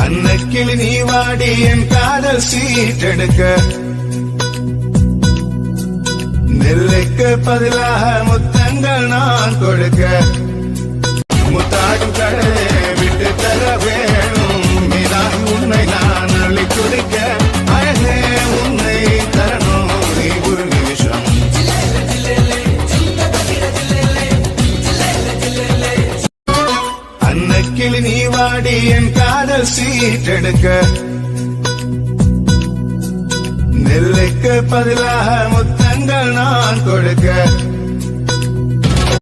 அன்னக்கிளி நீ வாடி என் காதல் சீட்டெடுக்க நெல்லுக்கு பதிலாக முத்தங்கள் நான் கொடுக்க முத்தாடும் கடலே விட்டு தர வேணும் மீனாகி உன்னை நான் அள்ளி குடிக்க அழகே உன்னை தரணும் நீ ஒரு நிமிஷம் அன்னக்கிளி நீ வாடி என் காதல் சீட்டெடுக்க நெல்லுக்கு பதிலாக முத்தங்கள் நான் கொடுக்க